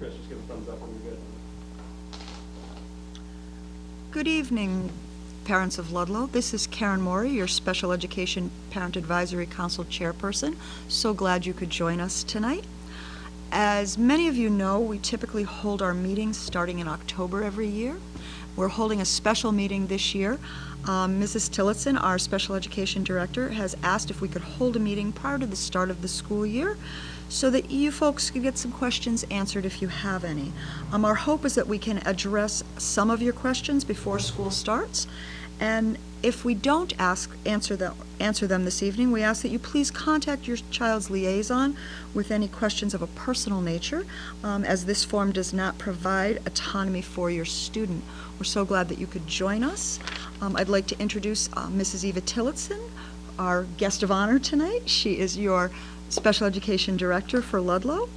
Chris, just give a thumbs up when you're good. Good evening, parents of Ludlow. This is Karen Morey, your Special Education Parent Advisory Council chairperson. So glad you could join us tonight. As many of you know, we typically hold our meetings starting in October every year. We're holding a special meeting this year. Mrs. Tillotson, our Special Education Director, has asked if we could hold a meeting prior to the start of the school year so that you folks could get some questions answered if you have any. Our hope is that we can address some of your questions before school starts, and if we don't answer them this evening, we ask that you please contact your child's liaison with any questions of a personal nature, as this form does not provide autonomy for your student. We're so glad that you could join us. I'd like to introduce Mrs. Eva Tillotson, our guest of honor tonight. She is your Special Education Director for Ludlow.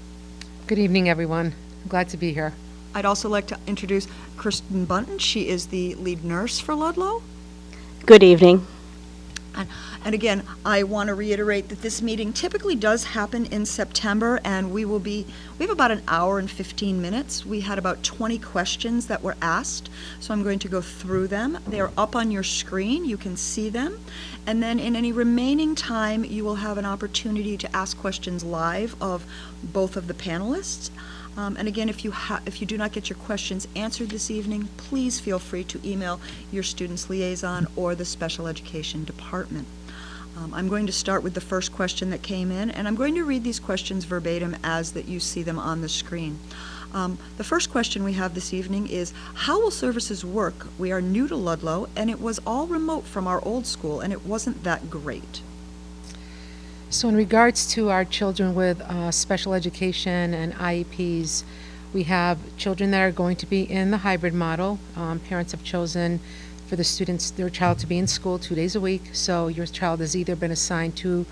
Good evening, everyone. I'm glad to be here. I'd also like to introduce Kristen Bunton. She is the lead nurse for Ludlow. Good evening. And again, I want to reiterate that this meeting typically does happen in September, and we have about an hour and 15 minutes. We had about 20 questions that were asked, so I'm going to go through them. They're up on your screen. You can see them. And then in any remaining time, you will have an opportunity to ask questions live of both of the panelists. And again, if you do not get your questions answered this evening, please feel free to email your student's liaison or the special education department. I'm going to start with the first question that came in, and I'm going to read these questions verbatim as that you see them on the screen. The first question we have this evening is, how will services work? We are new to Ludlow, and it was all remote from our old school, and it wasn't that great. So in regards to our children with special education and IEPs, we have children that are going to be in the hybrid model. Parents have chosen for their child to be in school 2 days a week. So your child has either been assigned to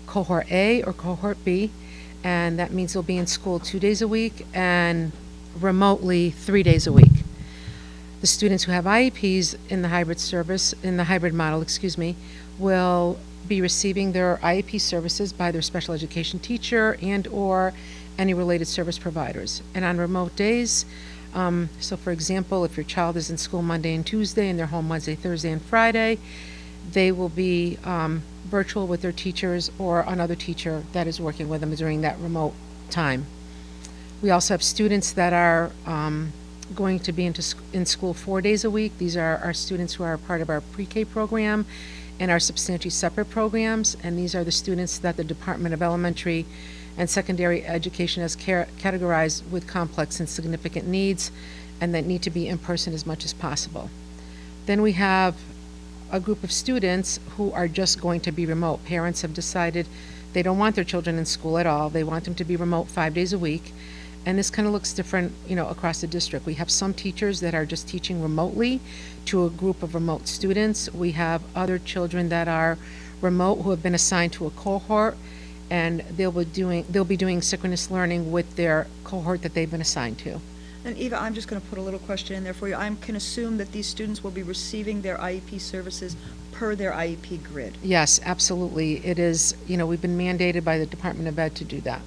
Cohort A or Cohort B, and that means they'll be in school 2 days a week and remotely 3 days a week. The students who have IEPs in the hybrid model, will be receiving their IEP services by their special education teacher and or any related service providers. And on remote days, so for example, if your child is in school Monday and Tuesday and they're home Wednesday, Thursday, and Friday, they will be virtual with their teachers or another teacher that is working with them during that remote time. We also have students that are going to be in school 4 days a week. These are our students who are part of our pre-K program and our substantially separate programs, and these are the students that the Department of Elementary and Secondary Education has categorized with complex and significant needs and that need to be in person as much as possible. Then we have a group of students who are just going to be remote. Parents have decided they don't want their children in school at all. They want them to be remote 5 days a week. And this kind of looks different, across the district. We have some teachers that are just teaching remotely to a group of remote students. We have other children that are remote who have been assigned to a cohort, and they'll be doing synchronous learning with their cohort that they've been assigned to. And Eva, I'm just going to put a little question in there for you. I can assume that these students will be receiving their IEP services per their IEP grid. Yes, absolutely. It is, we've been mandated by the Department of Ed to do that.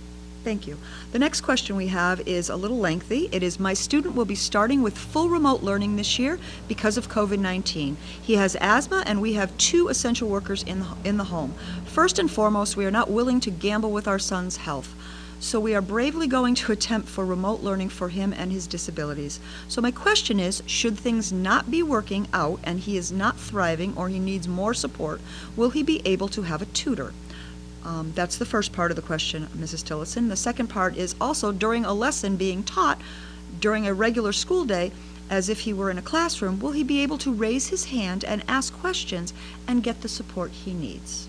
Thank you. The next question we have is a little lengthy. It is, my student will be starting with full remote learning this year because of COVID-19. He has asthma, and we have 2 essential workers in the home. First and foremost, we are not willing to gamble with our son's health. So we are bravely going to attempt for remote learning for him and his disabilities. So my question is, should things not be working out and he is not thriving or he needs more support, will he be able to have a tutor? That's the first part of the question, Mrs. Tillotson. The second part is also during a lesson being taught during a regular school day, as if he were in a classroom, will he be able to raise his hand and ask questions and get the support he needs?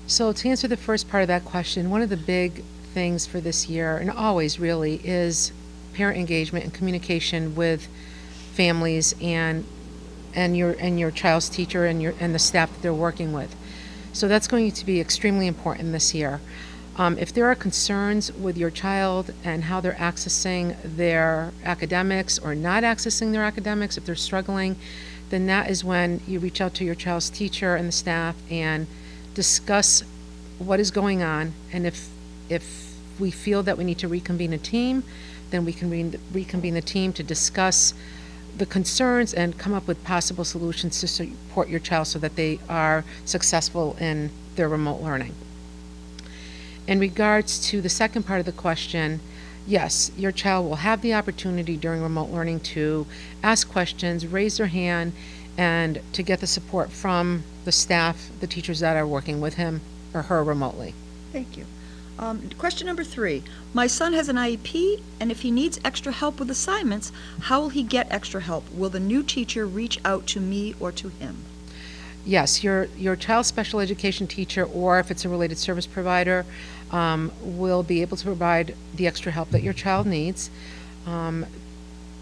So to answer the first part of that question, one of the big things for this year, and always really, is parent engagement and communication with families and your child's teacher and the staff that they're working with. So that's going to be extremely important this year. If there are concerns with your child and how they're accessing their academics or not accessing their academics, if they're struggling, then that is when you reach out to your child's teacher and the staff and discuss what is going on. And if we feel that we need to reconvene a team, then we can reconvene the team to discuss the concerns and come up with possible solutions to support your child so that they are successful in their remote learning. In regards to the second part of the question, yes, your child will have the opportunity during remote learning to ask questions, raise their hand, and to get the support from the staff, the teachers that are working with him or her remotely. Thank you. Question number 3. My son has an IEP, and if he needs extra help with assignments, how will he get extra help? Will the new teacher reach out to me or to him? Yes, your child's special education teacher, or if it's a related service provider, will be able to provide the extra help that your child needs.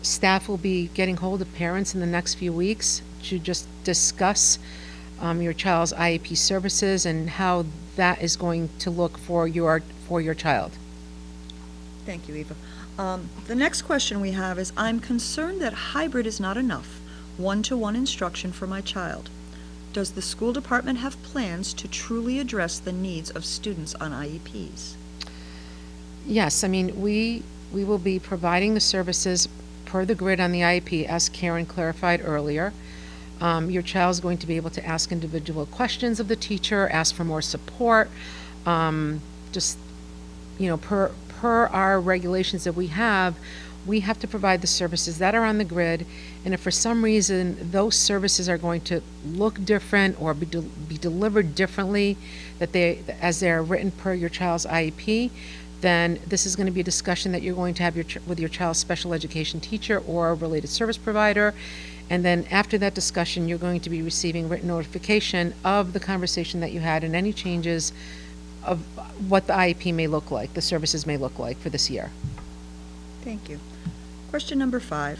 Staff will be getting hold of parents in the next few weeks to just discuss your child's IEP services and how that is going to look for your child. Thank you, Eva. The next question we have is, I'm concerned that hybrid is not enough, one-to-one instruction for my child. Does the school department have plans to truly address the needs of students on IEPs? Yes, I mean, we will be providing the services per the grid on the IEP, as Karen clarified earlier. Your child is going to be able to ask individual questions of the teacher, ask for more support, just, per our regulations that we have to provide the services that are on the grid, and if for some reason those services are going to look different or be delivered differently, as they're written per your child's IEP, then this is going to be a discussion that you're going to have with your child's special education teacher or a related service provider. And then after that discussion, you're going to be receiving written notification of the conversation that you had and any changes of what the IEP may look like, the services may look like for this year. Thank you. Question number 5.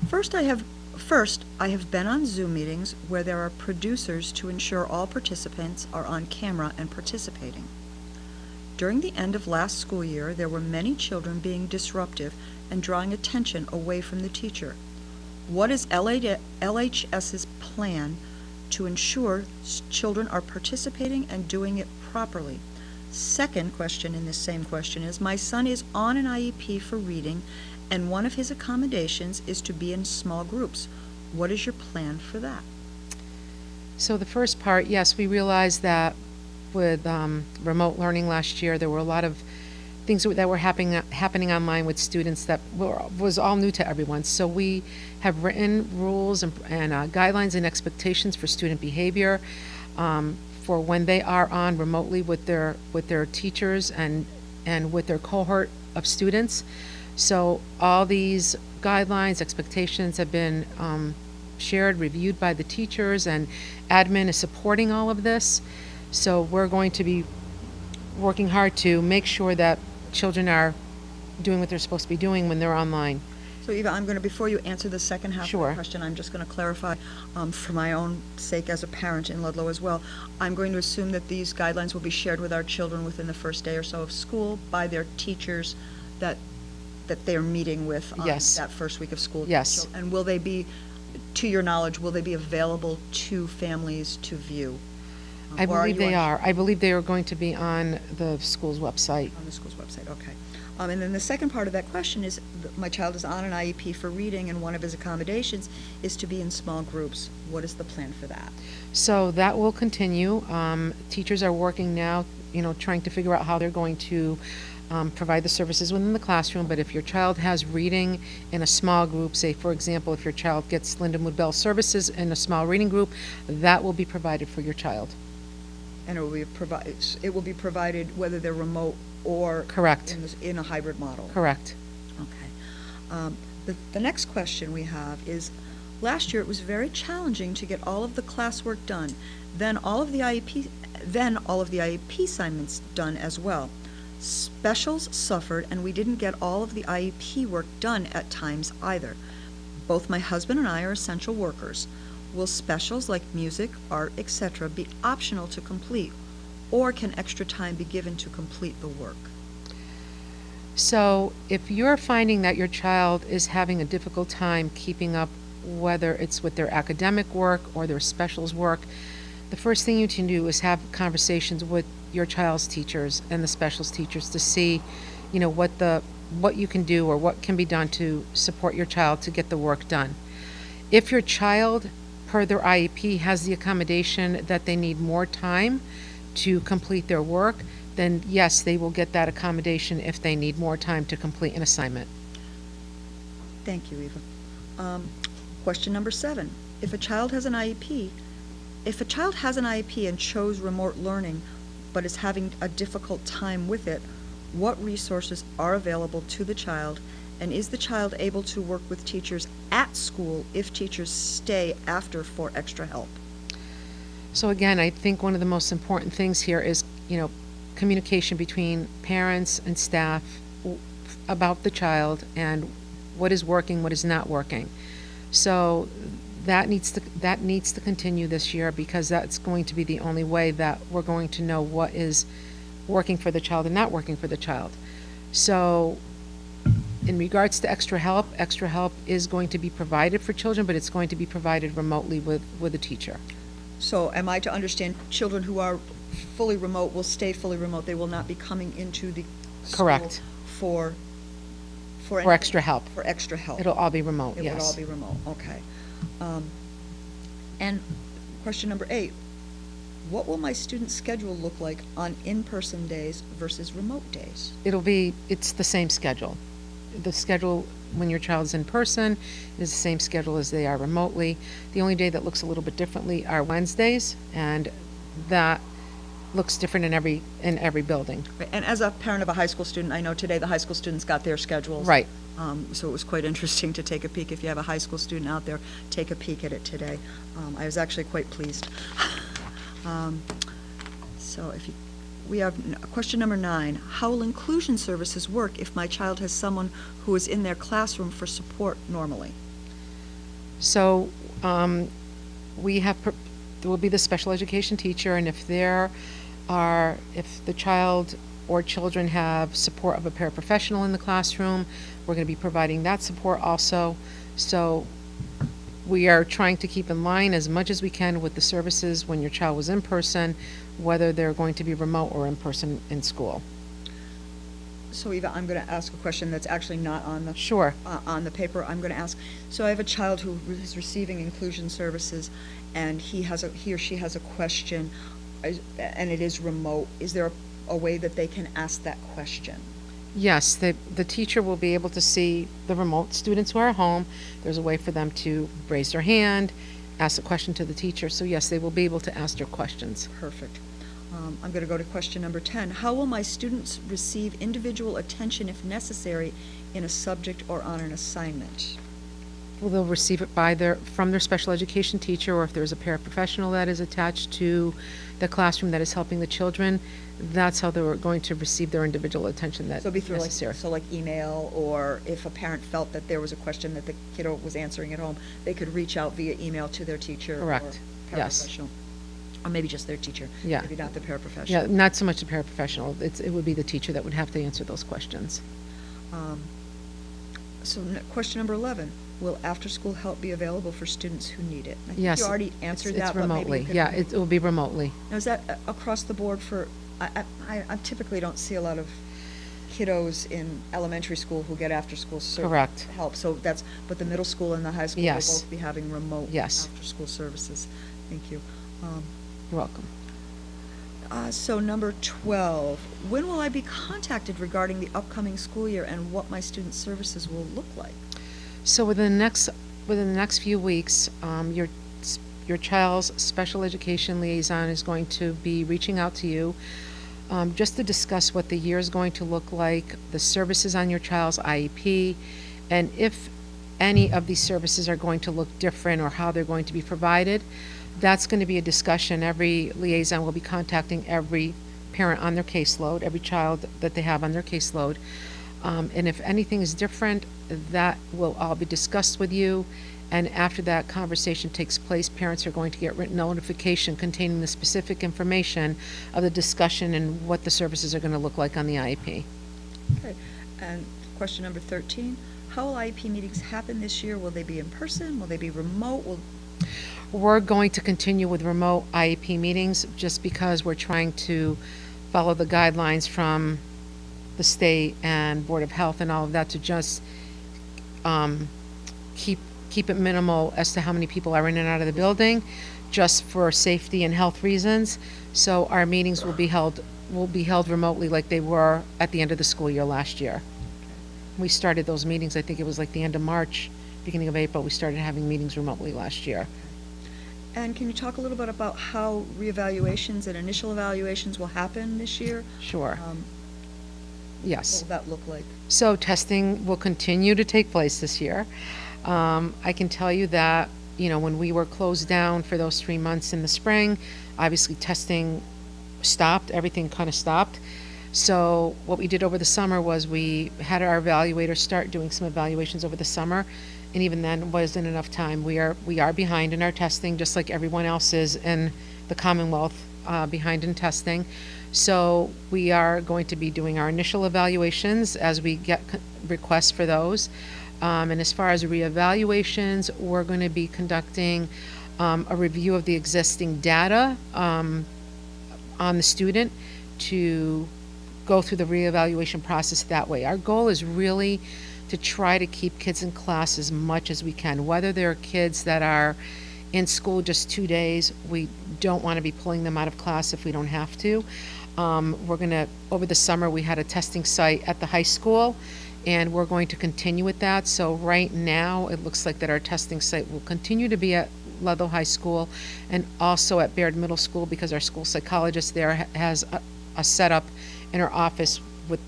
First, I have been on Zoom meetings where there are producers to ensure all participants are on camera and participating. During the end of last school year, there were many children being disruptive and drawing attention away from the teacher. What is LHS's plan to ensure children are participating and doing it properly? Second question in this same question is, my son is on an IEP for reading, and one of his accommodations is to be in small groups. What is your plan for that? So the first part, yes, we realized that with remote learning last year, there were a lot of things that were happening online with students that was all new to everyone. So we have written rules and guidelines and expectations for student behavior for when they are on remotely with their teachers and with their cohort of students. So all these guidelines, expectations have been shared, reviewed by the teachers, and admin is supporting all of this. So we're going to be working hard to make sure that children are doing what they're supposed to be doing when they're online. So Eva, before you answer the second half Sure. of the question, I'm just going to clarify for my own sake as a parent in Ludlow as well. I'm going to assume that these guidelines will be shared with our children within the first day or so of school by their teachers that they're meeting with Yes. that first week of school. Yes. And will they be, to your knowledge, will they be available to families to view? I believe they are. I believe they are going to be on the school's website. On the school's website, okay. And then the second part of that question is, my child is on an IEP for reading, and one of his accommodations is to be in small groups. What is the plan for that? So that will continue. Teachers are working now, trying to figure out how they're going to provide the services within the classroom. But if your child has reading in a small group, say, for example, if your child gets Linda Woodbell services in a small reading group, that will be provided for your child. And it will be provided whether they're remote or Correct. in a hybrid model. Correct. Okay. The next question we have is, last year it was very challenging to get all of the classwork done, then all of the IEP assignments done as well. Specials suffered, and we didn't get all of the IEP work done at times either. Both my husband and I are essential workers. Will specials like music, art, etc. be optional to complete, or can extra time be given to complete the work? So if you're finding that your child is having a difficult time keeping up, whether it's with their academic work or their specials work, the first thing you can do is have conversations with your child's teachers and the specials teachers to see, what the what you can do or what can be done to support your child to get the work done. If your child, per their IEP, has the accommodation that they need more time to complete their work, then yes, they will get that accommodation if they need more time to complete an assignment. Thank you, Eva. Question number 7. If a child has an IEP, and chose remote learning but is having a difficult time with it, what resources are available to the child, and is the child able to work with teachers at school if teachers stay after for extra help? So again, I think one of the most important things here is, communication between parents and staff about the child and what is working, what is not working. So that needs to continue this year, because that's going to be the only way that we're going to know what is working for the child and not working for the child. So in regards to extra help is going to be provided for children, but it's going to be provided remotely with a teacher. So am I to understand children who are fully remote will stay fully remote? They will not be coming into the Correct. school for For extra help. For extra help. It'll all be remote, yes. It would all be remote, okay. And question number 8, what will my student schedule look like on in-person days versus remote days? It's the same schedule. The schedule when your child's in person is the same schedule as they are remotely. The only day that looks a little bit differently are Wednesdays, and that looks different in every building. Right, and as a parent of a high school student, I know today the high school students got their schedules. Right. So it was quite interesting to take a peek. If you have a high school student out there, take a peek at it today. I was actually quite pleased. So we have question number 9. How will inclusion services work if my child has someone who is in their classroom for support normally? So there will be the special education teacher, and if the child or children have support of a paraprofessional in the classroom, we're going to be providing that support also. So we are trying to keep in line as much as we can with the services when your child was in person, whether they're going to be remote or in person in school. So Eva, I'm going to ask a question that's actually not on the Sure. On the paper. I'm going to ask. So I have a child who is receiving inclusion services, and he or she has a question, and it is remote. Is there a way that they can ask that question? Yes, the teacher will be able to see the remote students who are at home. There's a way for them to raise their hand, ask a question to the teacher. So yes, they will be able to ask their questions. Perfect. I'm going to go to question number 10. How will my students receive individual attention if necessary in a subject or on an assignment? Well, they'll receive it from their special education teacher, or if there's a paraprofessional that is attached to the classroom that is helping the children, that's how they're going to receive their individual attention that's necessary. Like email, or if a parent felt that there was a question that the kiddo was answering at home, they could reach out via email to their teacher. Correct. Or Yes. paraprofessional. Or maybe just their teacher. Yeah. Maybe not the paraprofessional. Yeah, not so much the paraprofessional. It would be the teacher that would have to answer those questions. Question number 11. Will after-school help be available for students who need it? I think Yes. you already answered that, It's remotely. but maybe you could. Yeah, it will be remotely. Now, is that across the board for, I typically don't see a lot of kiddos in elementary school who get after-school Correct. help. So but the middle school and the high school will Yes. both be having remote Yes. after-school services. Thank you. You're welcome. So number 12, when will I be contacted regarding the upcoming school year and what my student services will look like? So within the next few weeks, your child's special education liaison is going to be reaching out to you just to discuss what the year is going to look like, the services on your child's IEP, and if any of these services are going to look different or how they're going to be provided. That's going to be a discussion. Every liaison will be contacting every parent on their caseload, every child that they have on their caseload. And if anything is different, that will all be discussed with you. And after that conversation takes place, parents are going to get written notification containing the specific information of the discussion and what the services are going to look like on the IEP. Okay. And question number 13, how will IEP meetings happen this year? Will they be in person? Will they be remote? We're going to continue with remote IEP meetings just because we're trying to follow the guidelines from the state and Board of Health and all of that to just keep it minimal as to how many people are in and out of the building, just for safety and health reasons. So our meetings will be held remotely like they were at the end of the school year last year. We started those meetings, I think it was like the end of March, beginning of April, we started having meetings remotely last year. And can you talk a little bit about how reevaluations and initial evaluations will happen this year? Sure. Yes. What will that look like? So testing will continue to take place this year. I can tell you that, when we were closed down for those 3 months in the spring, obviously testing stopped, everything kind of stopped. So what we did over the summer was we had our evaluators start doing some evaluations over the summer, and even then wasn't enough time. We are behind in our testing, just like everyone else is in the Commonwealth, behind in testing. So we are going to be doing our initial evaluations as we get requests for those. And as far as reevaluations, we're going to be conducting a review of the existing data on the student to go through the reevaluation process that way. Our goal is really to try to keep kids in class as much as we can, whether they're kids that are in school just 2 days. We don't want to be pulling them out of class if we don't have to. Over the summer, we had a testing site at the high school, and we're going to continue with that. So right now, it looks like that our testing site will continue to be at Ludlow High School and also at Baird Middle School, because our school psychologist there has a setup in her office with,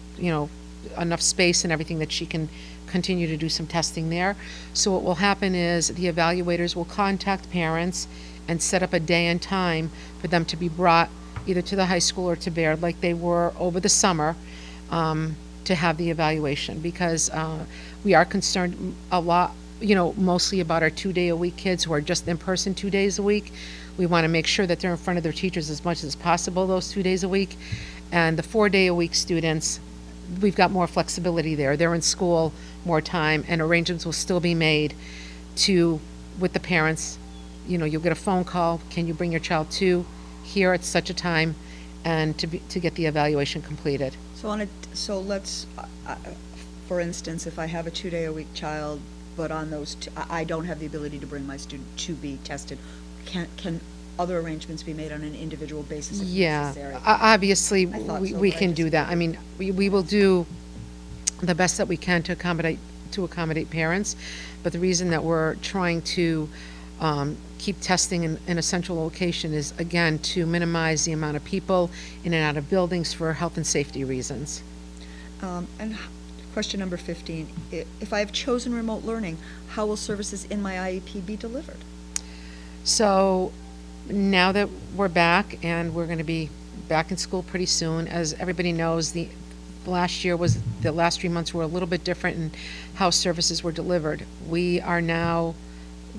enough space and everything that she can continue to do some testing there. So what will happen is the evaluators will contact parents and set up a day and time for them to be brought either to the high school or to Baird like they were over the summer, to have the evaluation, because we are concerned a lot, mostly about our 2-day-a-week kids who are just in person 2 days a week. We want to make sure that they're in front of their teachers as much as possible those 2 days a week. And the 4-day-a-week students, we've got more flexibility there. They're in school more time, and arrangements will still be made with the parents. You'll get a phone call, can you bring your child to here at such a time, and to get the evaluation completed. So let's, for instance, if I have a 2-day-a-week child, but on those I don't have the ability to bring my student to be tested, can other arrangements be made on an individual basis if necessary? Obviously, I thought so, we but I can just- do that. I mean, we will do the best that we can to accommodate parents, but the reason that we're trying to keep testing in a central location is, again, to minimize the amount of people in and out of buildings for health and safety reasons. And question number 15, if I have chosen remote learning, how will services in my IEP be delivered? So now that we're back, and we're going to be back in school pretty soon, as everybody knows, the last 3 months were a little bit different in how services were delivered. We are now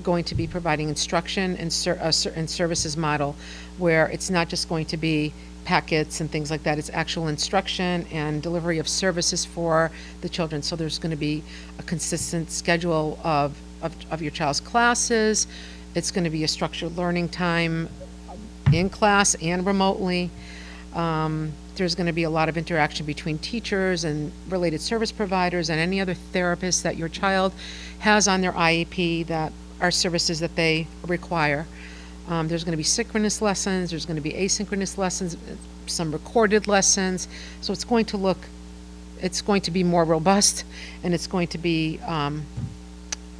going to be providing instruction and services model, where it's not just going to be packets and things like that. It's actual instruction and delivery of services for the children. So there's going to be a consistent schedule of your child's classes. It's going to be a structured learning time in class and remotely. There's going to be a lot of interaction between teachers and related service providers and any other therapists that your child has on their IEP that are services that they require. There's going to be synchronous lessons, there's going to be asynchronous lessons, some recorded lessons. So it's going to be more robust, and it's going to be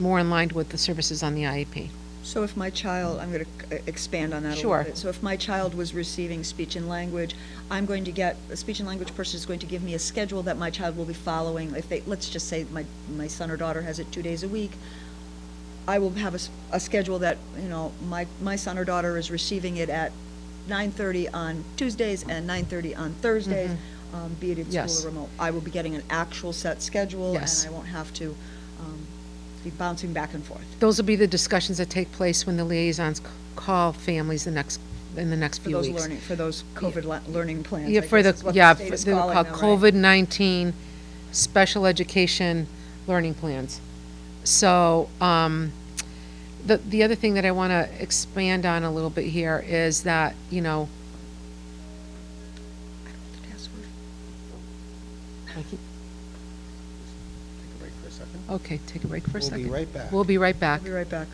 more in line with the services on the IEP. So if my child, I'm going to expand on that a Sure. little bit. So if my child was receiving speech and language, a speech and language person is going to give me a schedule that my child will be following. Let's just say my son or daughter has it 2 days a week, I will have a schedule that, my son or daughter is receiving it at 9:30 on Tuesdays and 9:30 on Thursdays, be it in Yes. school or remote. I will be getting an actual set schedule, Yes. and I won't have to be bouncing back and forth. Those will be the discussions that take place when the liaisons call families in the next For few those weeks. for those COVID learning plans. Yeah, I for guess is what they're state is called calling them, right? COVID-19 special education learning plans. So, the other thing that I want to expand on a little bit here is that, I don't know the password. Thank you. Take a break for a second. Okay, take a break for a We'll second. be right back. We'll be right back. I'll be right back.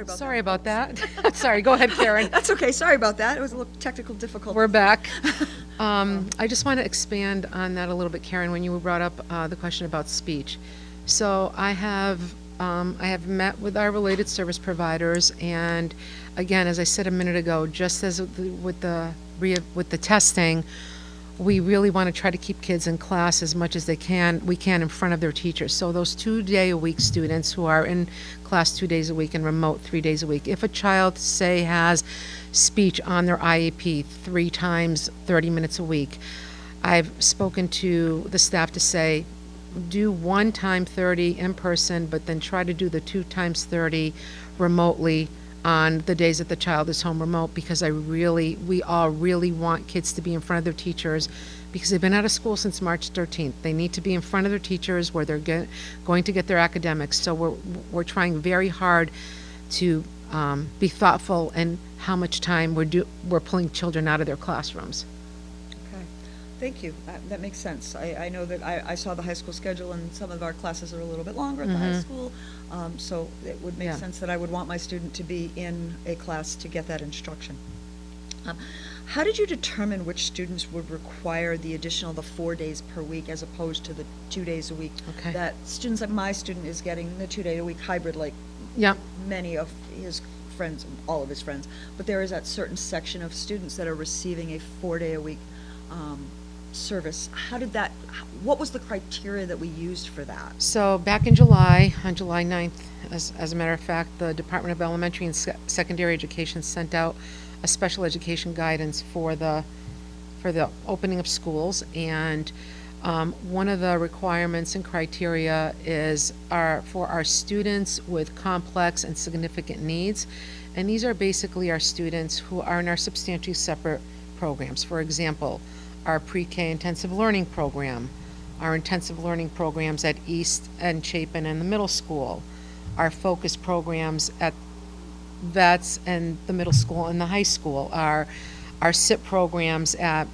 Sorry about that. Sorry, go ahead, Karen. That's okay, sorry about that. It was a little technical difficulty. We're back. I just want to expand on that a little bit, Karen, when you brought up the question about speech. So I have met with our related service providers, and again, as I said a minute ago, just as with the testing, we really want to try to keep kids in class as much as we can in front of their teachers. So those 2-day-a-week students who are in class 2 days a week and remote 3 days a week, if a child, say, has speech on their IEP 3 times 30 minutes a week, I've spoken to the staff to say, do 1 time 30 in person, but then try to do the 2 times 30 remotely on the days that the child is home remote, because we all really want kids to be in front of their teachers, because they've been out of school since March 13th. They need to be in front of their teachers where they're going to get their academics. So we're trying very hard to be thoughtful in how much time we're pulling children out of their classrooms. Okay, thank you. That makes sense. I know that I saw the high school schedule, and some of our classes are a little bit longer at the high school, so it would make Yeah. sense that I would want my student to be in a class to get that instruction. How did you determine which students would require the 4 days per week as opposed to the 2 days a week? Okay. That students, like my student, is getting the 2-day-a-week hybrid, like Yeah. many of his friends, all of his friends, but there is that certain section of students that are receiving a 4-day-a-week service. What was the criteria that we used for that? So back in July, on July 9th, as a matter of fact, the Department of Elementary and Secondary Education sent out a special education guidance for the opening of schools, and one of the requirements and criteria is for our students with complex and significant needs, and these are basically our students who are in our substantially separate programs. For example, our pre-K intensive learning program, our intensive learning programs at East and Chapin and the middle school, our focus programs at Vets and the middle school and the high school, our SIP programs at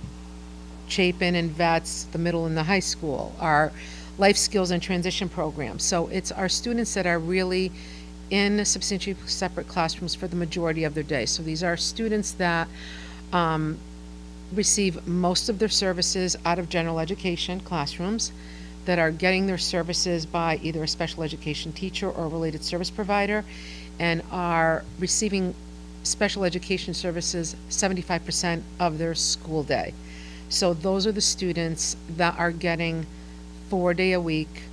Chapin and Vets, the middle and the high school, our life skills and transition programs. So it's our students that are really in substantially separate classrooms for the majority of their day. So these are students that receive most of their services out of general education classrooms, that are getting their services by either a special education teacher or a related service provider, and are receiving special education services 75% of their school day. So those are the students that are getting 4-day-a-week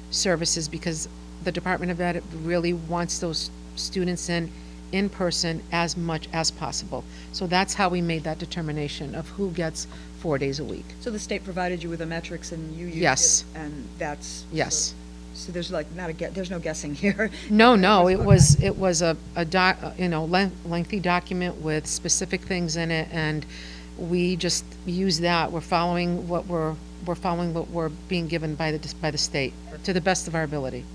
services, because the Department of Ed really wants those students in person as much as possible. So that's how we made that determination of who gets 4 days a week. So the state provided you with the metrics and you used Yes. it, and that's. Yes. So there's like there's no guessing here. No, it Okay. was a lengthy document with specific things in it, and we just use that. We're following what we're being given by the state to the best of our ability.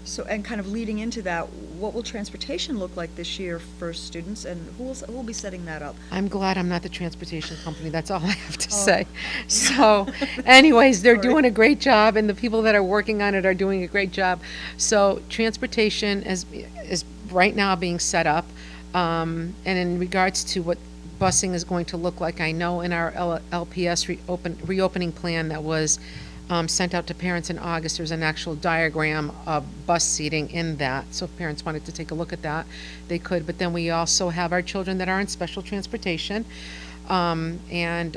So, and kind of leading into that, what will transportation look like this year for students, and who will be setting that up? I'm glad I'm not the transportation company, that's all I have to say. So anyways, they're doing a great job, and the people that are working on it are doing a great job. So transportation is right now being set up. And in regards to what busing is going to look like, I know in our LPS reopening plan that was sent out to parents in August, there's an actual diagram of bus seating in that. So if parents wanted to take a look at that, they could. But then we also have our children that are in special transportation. And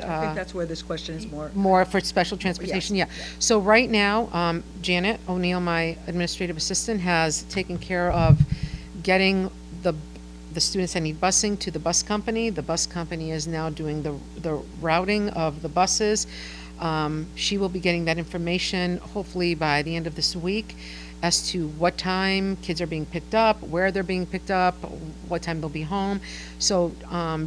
I think that's where this question is more. more for special transportation, yeah. So right now, Janet O'Neill, my administrative assistant, has taken care of getting the students that need busing to the bus company. The bus company is now doing the routing of the buses. She will be getting that information hopefully by the end of this week as to what time kids are being picked up, where they're being picked up, what time they'll be home. So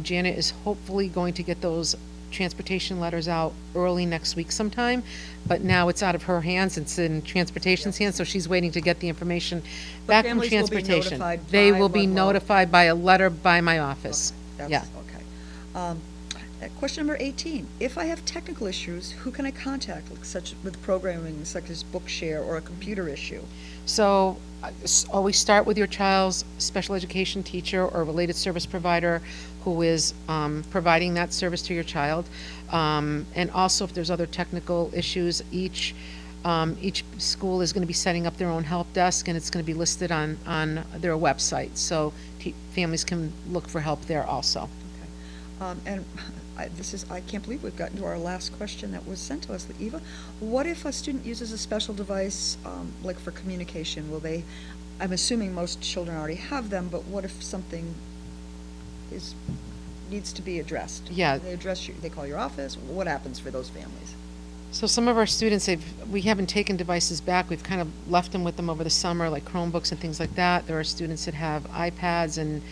Janet is hopefully going to get those transportation letters out early next week sometime, but now it's out of her hands, it's in transportation's hands, so she's waiting to get the information back from families will be transportation. notified They by will be Ludlow. notified by a letter by my office. That's- Yeah. Okay. Question number 18, if I have technical issues, who can I contact, like such with programming, such as Bookshare or a computer issue? So always start with your child's special education teacher or related service provider who is providing that service to your child. And also, if there's other technical issues, each school is going to be setting up their own help desk, and it's going to be listed on their website. So families can look for help there also. Okay. And I can't believe we've gotten to our last question that was sent to us. Eva, what if a student uses a special device, like for communication? I'm assuming most children already have them, but what if something needs to be addressed? Yeah. They call your office? What happens for those families? So some of our students, we haven't taken devices back. We've kind of left them with them over the summer, like Chromebooks and things like that. There are students that have iPads, and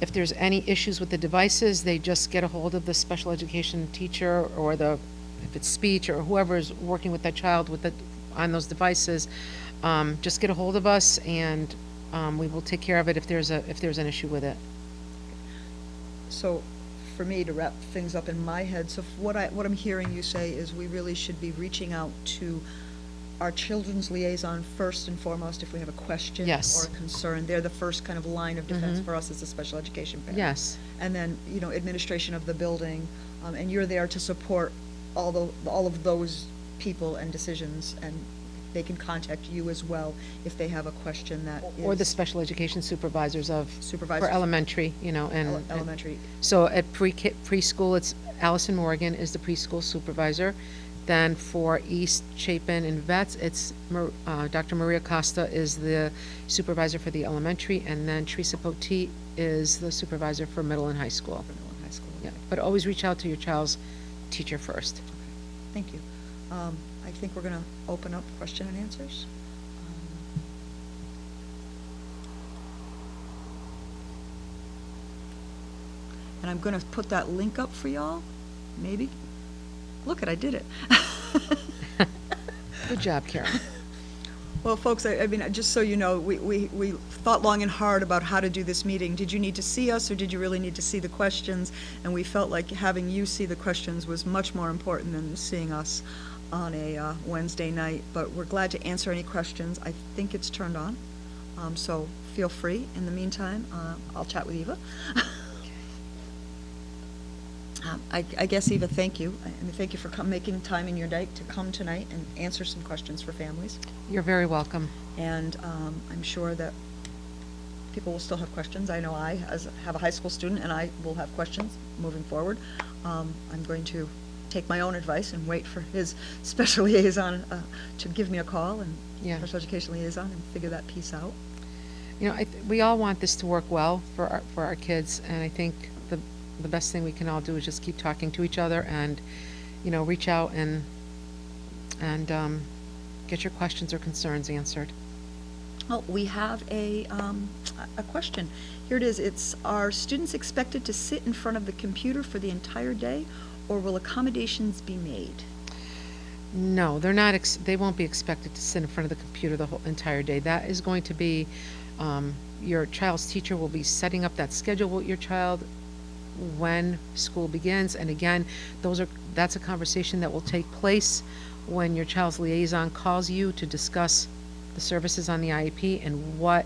if there's any issues with the devices, they just get a hold of the special education teacher or if it's speech or whoever's working with that child on those devices, just get a hold of us, and we will take care of it if there's an issue with it. So, for me to wrap things up in my head, so what I'm hearing you say is we really should be reaching out to our children's liaison first and foremost if we have a question Yes. or a concern. They're the first kind of line of defense for us as a special education parent. Yes. And then, administration of the building, and you're there to support all of those people and decisions, and they can contact you as well if they have a question that is. Or the special education supervisors Supervisors. for elementary, and. Elementary. So at preschool, it's Allison Morgan is the preschool supervisor. Then for East, Chapin, and Vets, it's Dr. Maria Costa is the supervisor for the elementary, and then Teresa Poteet is the supervisor for middle and high school. For middle and high school. Yeah, but always reach out to your child's teacher first. Thank you. I think we're going to open up question and answers. And I'm going to put that link up for y'all, maybe. Look I did it. Good job, Karen. Well, folks, I mean, just so you know, we thought long and hard about how to do this meeting. Did you need to see us, or did you really need to see the questions? And we felt like having you see the questions was much more important than seeing us on a Wednesday night. But we're glad to answer any questions. I think it's turned on, so feel free. In the meantime, I'll chat with Eva. I guess, Eva, thank you. And thank you for making time in your day to come tonight and answer some questions for families. You're very welcome. And I'm sure that people will still have questions. I know I have a high school student, and I will have questions moving forward. I'm going to take my own advice and wait for his special liaison to give me a call, and Yeah. special education liaison, and figure that piece out. We all want this to work well for our kids, and I think the best thing we can all do is just keep talking to each other and, reach out and get your questions or concerns answered. Well, we have a question. Here it is. It's, are students expected to sit in front of the computer for the entire day, or will accommodations be made? No, they're not. They won't be expected to sit in front of the computer the whole entire day. That is going to be, your child's teacher will be setting up that schedule with your child when school begins. And again, that's a conversation that will take place when your child's liaison calls you to discuss the services on the IEP and what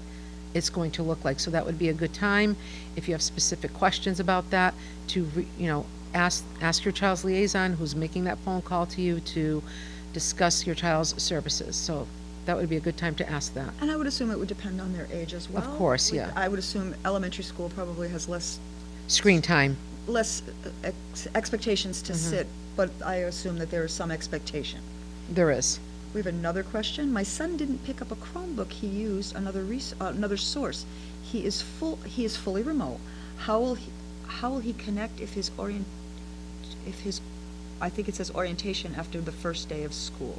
it's going to look like. So that would be a good time, if you have specific questions about that, to ask your child's liaison who's making that phone call to you to discuss your child's services. So that would be a good time to ask that. And I would assume it would depend on their age as well. Of course, yeah. I would assume elementary school probably has less Screen time. expectations to sit, but I assume that there is some expectation. There is. We have another question. My son didn't pick up a Chromebook. He used another source. He is fully remote. How will he connect if his I think it says orientation after the first day of school.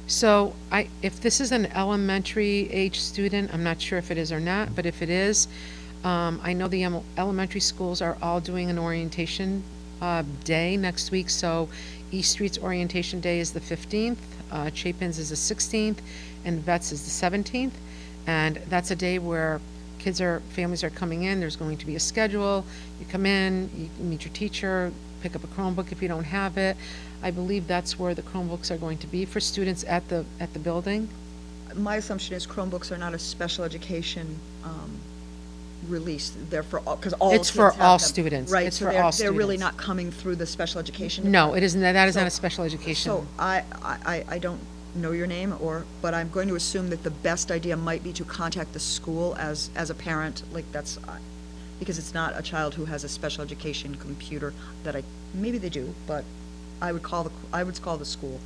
So if this is an elementary age student, I'm not sure if it is or not, but if it is, I know the elementary schools are all doing an orientation day next week. So East Street's orientation day is the 15th, Chapin's is the 16th, and Vets is the 17th. And that's a day where families are coming in. There's going to be a schedule. You come in, you meet your teacher, pick up a Chromebook if you don't have it. I believe that's where the Chromebooks are going to be for students at the building. My assumption is Chromebooks are not a special education release. They're for all, because all It's kids for have all them. students. Right, It's so for all they're really students. not coming through the special education. No, it isn't. That is not So- a special education. So I don't know your name, but I'm going to assume that the best idea might be to contact the school as a parent, like because it's not a child who has a special education computer maybe they do, but I would call the school.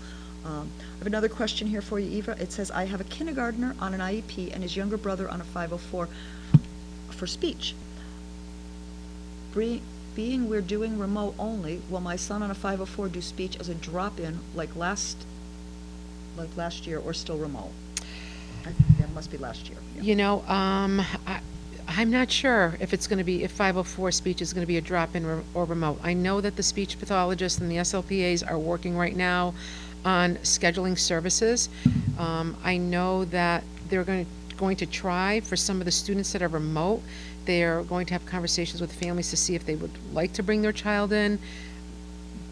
I have another question here for you, Eva. It says, I have a kindergartner on an IEP and his younger brother on a 504 for speech. Being we're doing remote only, will my son on a 504 do speech as a drop-in like last year, or still remote? That must be last year. Yeah. You know, I'm not sure if 504 speech is going to be a drop-in or remote. I know that the speech pathologists and the SLPAs are working right now on scheduling services. I know that they're going to try for some of the students that are remote. They're going to have conversations with families to see if they would like to bring their child in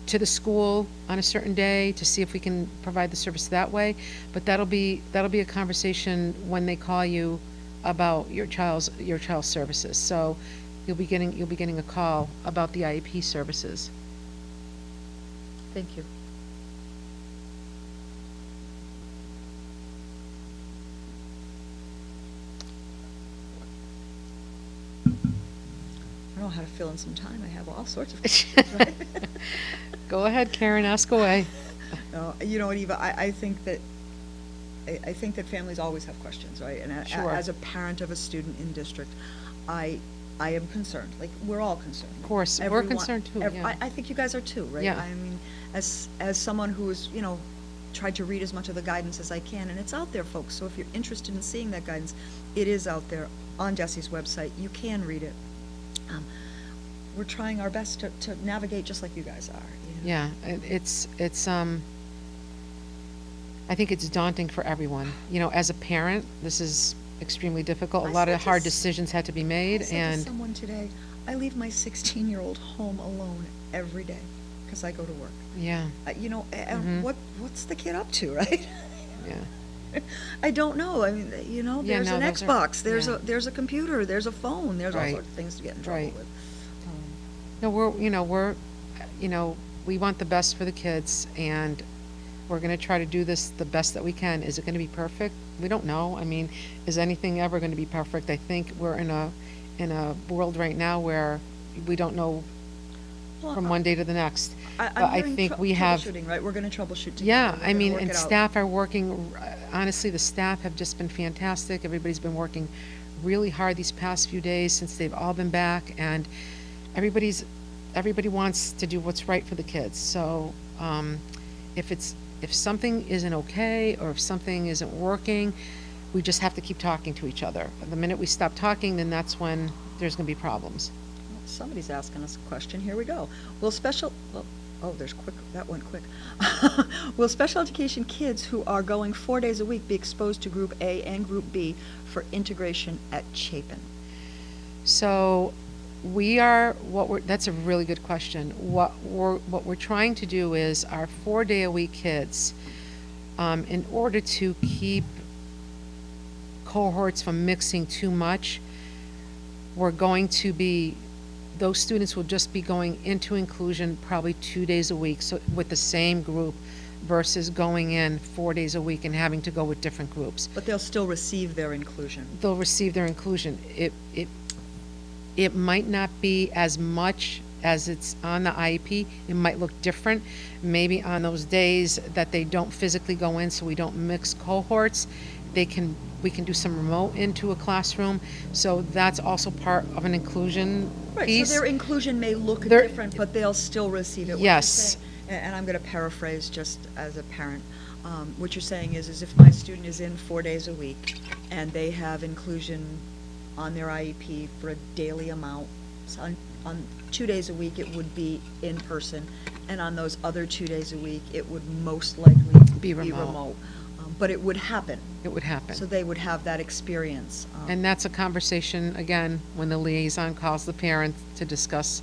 to the school on a certain day to see if we can provide the service that way. But that'll be a conversation when they call you about your child's services. So you'll be getting a call about the IEP services. Thank you. I don't know how to fill in some time. I have all sorts of questions, right? Go ahead, Karen, ask away. No, you know what, Eva, I think that families always have questions, right? And Sure. as a parent of a student in district, I am concerned, like, we're all concerned. Of course, we're Everyone- concerned too, yeah. I think you guys are too, right? Yeah. I mean, as someone who has, tried to read as much of the guidance as I can, and it's out there, folks, so if you're interested in seeing that guidance, it is out there on DESE's website. You can read it. We're trying our best to navigate just like you guys are. Yeah, it's I think it's daunting for everyone. As a parent, this is extremely difficult. A lot of hard decisions had to be made, I said and to someone today, I leave my 16-year-old home alone every day because I go to work. yeah, And what's the kid up to, right? yeah. I don't know. I mean, Yeah, there's no, an those are- Xbox, yeah. there's a computer, there's a phone, there's all Right. sorts of things to get in trouble Right. with. No, we want the best for the kids, and we're going to try to do this the best that we can. Is it going to be perfect? We don't know. I mean, is anything ever going to be perfect? I think we're in a world right now where we don't know Well, from one day to the next. I'm But I hearing think we have. troubleshooting, right? We're going to troubleshoot together. Yeah, We're I gonna mean, work and it out. staff are working, honestly, the staff have just been fantastic. Everybody's been working really hard these past few days since they've all been back, and everybody wants to do what's right for the kids. So, if something isn't okay, or if something isn't working, we just have to keep talking to each other. The minute we stop talking, then that's when there's gonna be problems. Somebody's asking us a question. Here we go. That went quick. Will special education kids who are going 4 days a week be exposed to Group A and Group B for integration at Chapin? So that's a really good question. What we're trying to do is our 4-day-a-week kids, in order to keep cohorts from mixing too much, those students will just be going into inclusion probably 2 days a week, so with the same group, versus going in 4 days a week and having to go with different groups. But they'll still receive their inclusion. They'll receive their inclusion. It might not be as much as it's on the IEP. It might look different. Maybe on those days that they don't physically go in, so we don't mix cohorts, we can do some remote into a classroom. So that's also part of an inclusion Right, piece. so their inclusion may look They're- different, but they'll still receive it. What you're Yes. saying. And I'm going to paraphrase just as a parent. What you're saying is if my student is in 4 days a week and they have inclusion on their IEP for a daily amount, so on 2 days a week it would be in person, and on those other 2 days a week it would most likely Be remote. But it would happen. It would happen. So they would have that experience. And that's a conversation, again, when the liaison calls the parent to discuss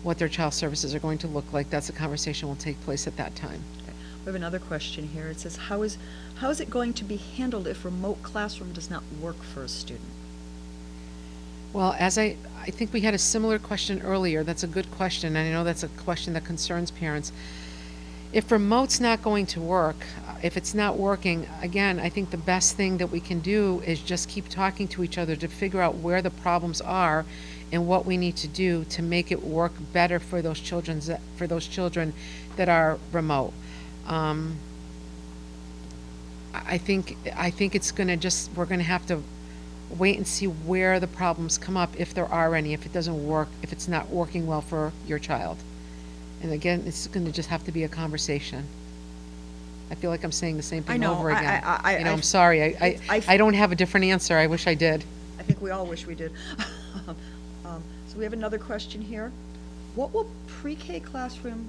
what their child services are going to look like. That's a conversation will take place at that time. We have another question here. It says, how is it going to be handled if remote classroom does not work for a student? Well, as I think we had a similar question earlier. That's a good question, and I know that's a question that concerns parents. If remote's not going to work, if it's not working, again, I think the best thing that we can do is just keep talking to each other to figure out where the problems are and what we need to do to make it work better for those children that are remote. I think it's going to we're going to have to wait and see where the problems come up, if there are any, if it doesn't work, if it's not working well for your child. And again, it's going to just have to be a conversation. I feel like I'm saying the same thing over again. I'm sorry. I don't have a different answer. I wish I did. I think we all wish we did. So we have another question here. What will pre-K classrooms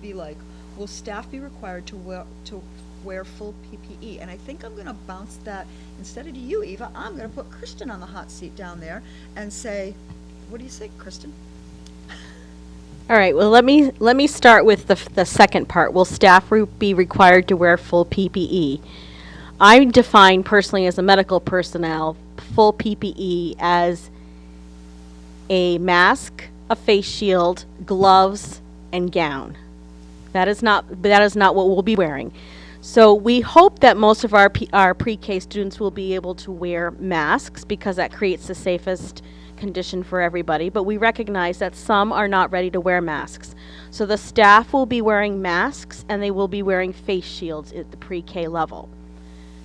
be like? Will staff be required to wear full PPE? And I think I'm going to bounce that, instead of you, Eva, I'm going to put Kristen on the hot seat down there and say, what do you think, Kristen? All right, well, let me start with the second part. Will staff be required to wear full PPE? I define personally as a medical personnel full PPE as a mask, a face shield, gloves, and gown. That is not what we'll be wearing. So we hope that most of our pre-K students will be able to wear masks because that creates the safest condition for everybody, but we recognize that some are not ready to wear masks. So the staff will be wearing masks and they will be wearing face shields at the pre-K level.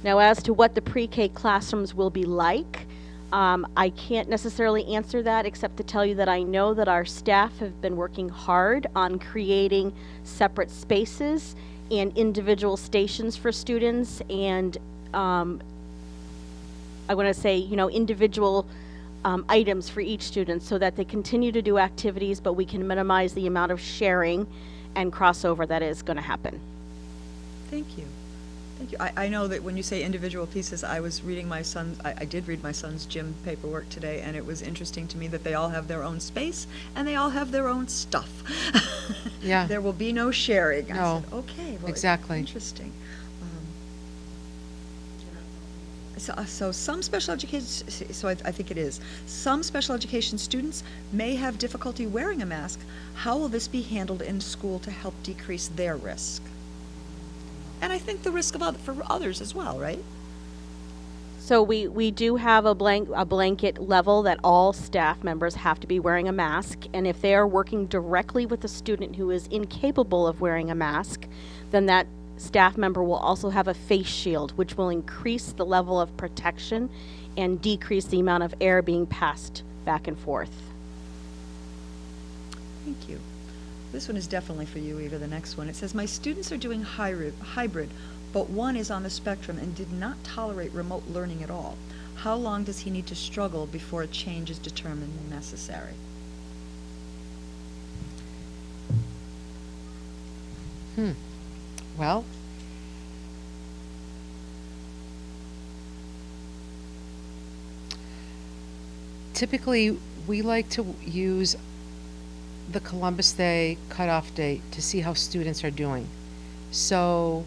Now, as to what the pre-K classrooms will be like, I can't necessarily answer that except to tell you that I know that our staff have been working hard on creating separate spaces and individual stations for students, and I want to say, individual items for each student so that they continue to do activities, but we can minimize the amount of sharing and crossover that is going to happen. Thank you. Thank you. I know that when you say individual pieces, I was reading I did read my son's gym paperwork today, and it was interesting to me that they all have their own space and they all have their own stuff. Yeah. There will be no sharing. No. I said, okay, well, Exactly. Interesting. So some special education, I think it is, some special education students may have difficulty wearing a mask. How will this be handled in school to help decrease their risk? And I think the risk for others as well, right? So we do have a blanket level that all staff members have to be wearing a mask, and if they are working directly with a student who is incapable of wearing a mask, then that staff member will also have a face shield, which will increase the level of protection and decrease the amount of air being passed back and forth. Thank you. This one is definitely for you, Eva, the next one. It says, my students are doing hybrid, but one is on the spectrum and did not tolerate remote learning at all. How long does he need to struggle before a change is determined necessary? Well, typically we like to use the Columbus Day cutoff date to see how students are doing. So,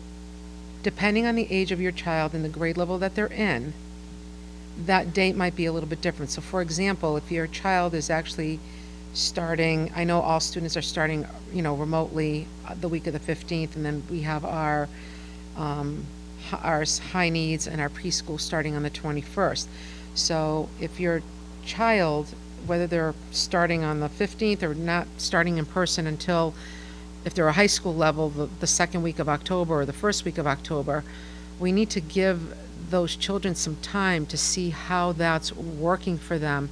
depending on the age of your child and the grade level that they're in, that date might be a little bit different. So, for example, if your child is actually starting, I know all students are starting, remotely the week of the 15th, and then we have our high needs and our preschool starting on the 21st. So, if your child, whether they're starting on the 15th or not starting in person until, if they're a high school level, the second week of October or the first week of October, we need to give those children some time to see how that's working for them.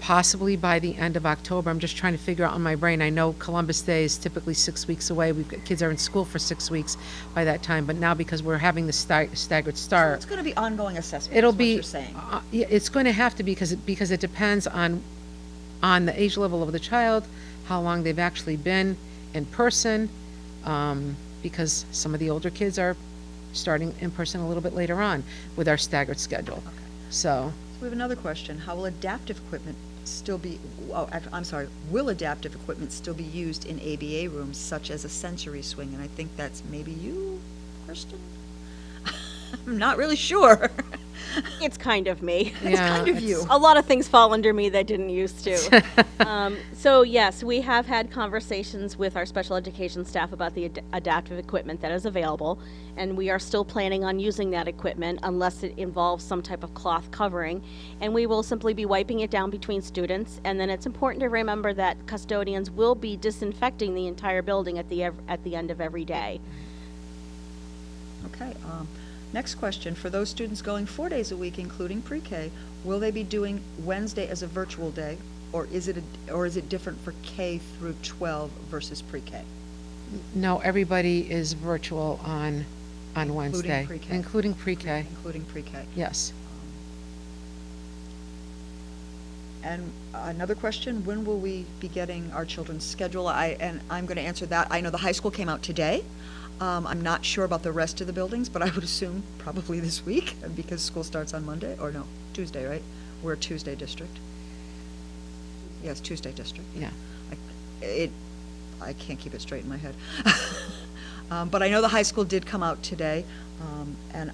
possibly by the end of October. I'm just trying to figure out in my brain. I know Columbus Day is typically 6 weeks away. Kids are in school for 6 weeks by that time, but now because we're having the staggered So start, it's going to be ongoing assessment, it'll is what be, you're saying. yeah, it's going to have to be because it depends on the age level of the child, how long they've actually been in person, because some of the older kids are starting in person a little bit later on with our staggered schedule. Okay. So, So we have another question. How will adaptive equipment still be, will adaptive equipment still be used in ABA rooms such as a sensory swing? And I think that's maybe you, Kristen? I'm not really sure. It's kind of me. It's kind of you. A lot of things fall under me that didn't used to. So yes, we have had conversations with our special education staff about the adaptive equipment that is available, and we are still planning on using that equipment unless it involves some type of cloth covering, and we will simply be wiping it down between students. And then it's important to remember that custodians will be disinfecting the entire building at the end of every day. Okay, next question. For those students going 4 days a week, including pre-K, will they be doing Wednesday as a virtual day, or is it different for K through 12 versus pre-K? no, everybody is virtual on Wednesday. pre-K. Including pre-K. Including pre-K. Yes. And another question, when will we be getting our children's schedule? I'm going to answer that. I know the high school came out today. I'm not sure about the rest of the buildings, but I would assume probably this week, because school starts on Monday, or no, Tuesday, right? We're a Tuesday district. Yes, Tuesday district. Yeah. I can't keep it straight in my head. But I know the high school did come out today, and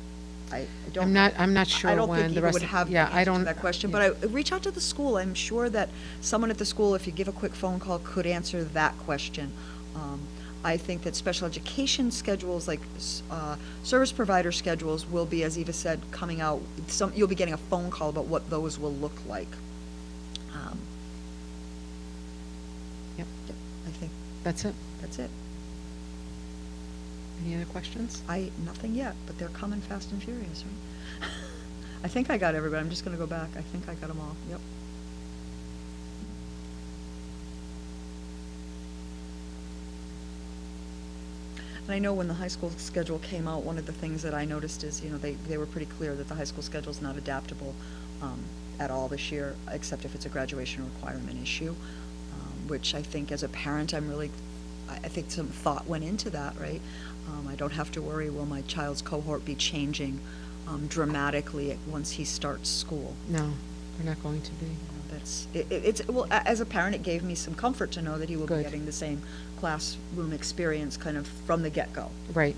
I don't. I'm not sure I don't when think the Eva rest would of, have the yeah, I answer to don't. that question, yeah. but I reach out to the school. I'm sure that someone at the school, if you give a quick phone call, could answer that question. I think that special education schedules, like service provider schedules, will be, as Eva said, coming out. You'll be getting a phone call about what those will look like. Yep. I think That's it. that's it. Any other questions? Nothing yet, but they're coming fast and furious, right? I think I got everybody. I'm just gonna go back. I think I got them all. Yep. And I know when the high school schedule came out, one of the things that I noticed is, they were pretty clear that the high school schedule's not adaptable at all this year, except if it's a graduation requirement issue, which I think as a parent, I think some thought went into that, right? I don't have to worry, will my child's cohort be changing dramatically once he starts school? No, we're not going to be. Well, as a parent, it gave me some comfort to know that he will be Good. getting the same classroom experience kind of from the get-go. Right.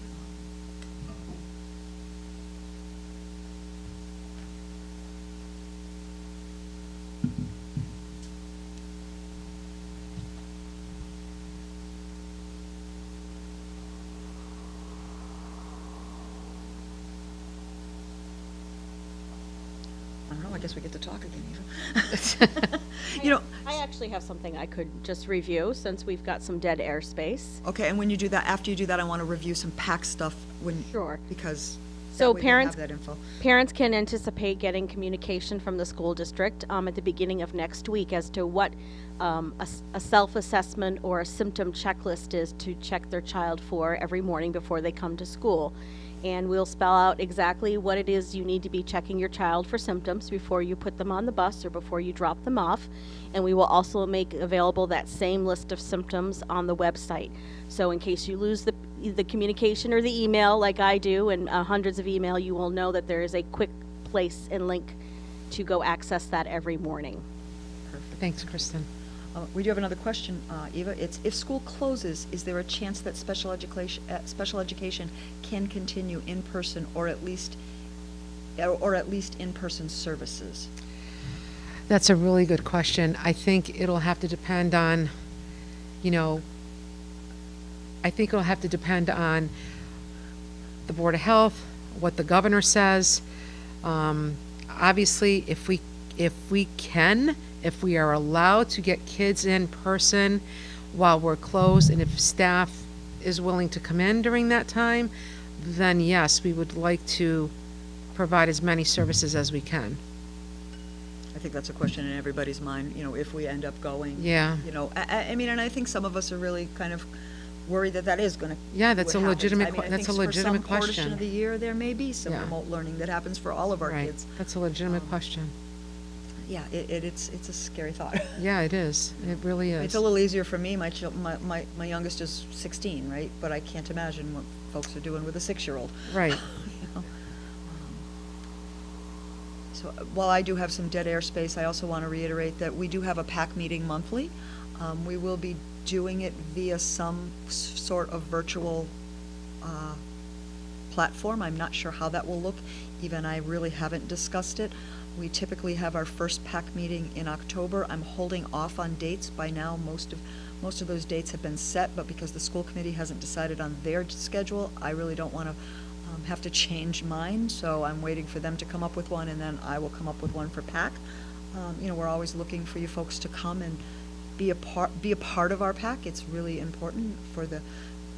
I don't know, I guess we get to talk again, Eva. I actually have something I could just review since we've got some dead airspace. Okay, and when you do that, after you do that, I want to review some PAC stuff Sure. Because So that way we parents- have that info. Parents can anticipate getting communication from the school district at the beginning of next week as to what a self-assessment or a symptom checklist is to check their child for every morning before they come to school. And we'll spell out exactly what it is you need to be checking your child for symptoms before you put them on the bus or before you drop them off. And we will also make available that same list of symptoms on the website. So in case you lose the communication or the email like I do, and hundreds of email, you will know that there is a quick place and link to go access that every morning. Perfect. Thanks, Kristen. We do have another question, Eva. It's, if school closes, is there a chance that special education can continue in person or at least in-person services? That's a really good question. I think it'll have to depend on, I think it'll have to depend on the Board of Health, what the governor says. Obviously, if we are allowed to get kids in person while we're closed, and if staff is willing to come in during that time, then yes, we would like to provide as many services as we can. I think that's a question in everybody's mind, you know, if we end up going. Yeah. You know, I mean, and I think some of us are really kind of worried that that is gonna. Yeah, that's what a happens. legitimate I mean, que- I that's think a legitimate For some portion question. of the year, there may be some Yeah. remote learning that happens for all of our Right. kids. That's a legitimate question. Yeah, it's a scary thought. Yeah, it is. It really is. It's a little easier for me, my youngest is 16, right? But I can't imagine what folks are doing with a 6-year-old. Right. You know? So while I do have some dead air space, I also want to reiterate that we do have a PAC meeting monthly. We will be doing it via some sort of virtual platform. I'm not sure how that will look. Eva and I really haven't discussed it. We typically have our first PAC meeting in October. I'm holding off on dates. By now, most of those dates have been set, but because the school committee hasn't decided on their schedule, I really don't want to have to change mine, so I'm waiting for them to come up with one, and then I will come up with one for PAC. You know, we're always looking for you folks to come and be a part of our PAC. It's really important for the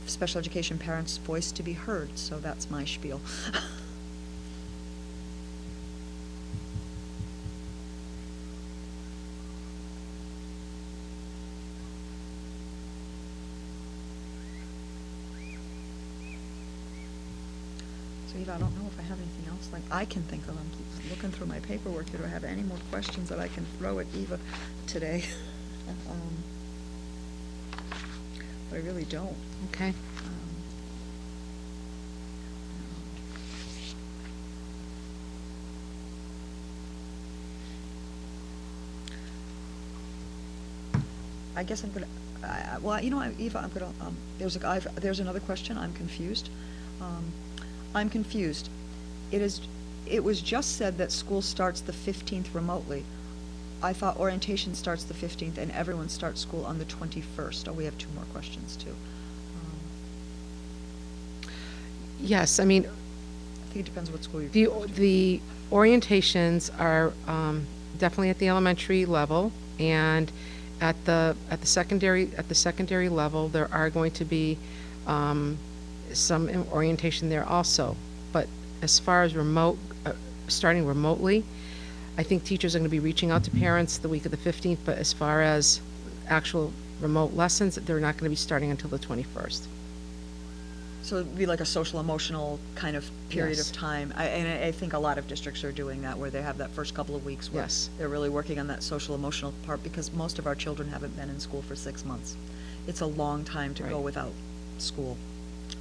special education parents' voice to be heard, so that's my spiel. So Eva, I don't know if I have anything else like I can think of. I'm looking through my paperwork here. Do I have any more questions that I can throw at Eva today? But I really don't. Okay. I guess I'm gonna, well, you know, Eva, I'm gonna, there's another question. I'm confused. I'm confused. It was just said that school starts the 15th remotely. I thought orientation starts the 15th and everyone starts school on the 21st. Oh, we have 2 more questions too. Yes, I mean, I think it depends what school you're. the orientations are definitely at the elementary level, and at the secondary level, there are going to be some orientation there also. But as far as starting remotely, I think teachers are going to be reaching out to parents the week of the 15th, but as far as actual remote lessons, they're not going to be starting until the 21st. So it'd be like a social emotional kind of period Yes. of time. I think a lot of districts are doing that, where they have that first couple of weeks where Yes. they're really working on that social emotional part, because most of our children haven't been in school for 6 months. It's a long time to go Right. without school.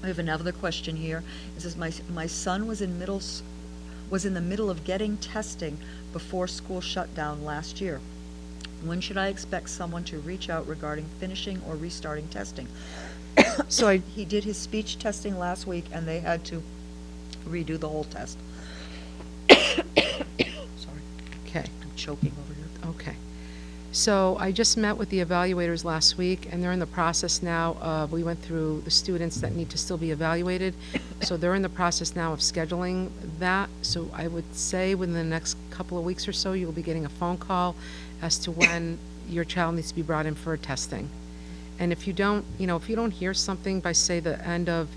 I have another question here. It says, my son was in the middle of getting testing before school shut down last year. When should I expect someone to reach out regarding finishing or restarting testing? So He did his speech testing last week, and they had to redo the whole test. Sorry, okay. I'm choking over here. Okay. So I just met with the evaluators last week, and they're in the process now of, we went through the students that need to still be evaluated. So they're in the process now of scheduling that. So I would say within the next couple of weeks or so, you'll be getting a phone call as to when your child needs to be brought in for testing. And if you don't, if you don't hear something by, say, the end of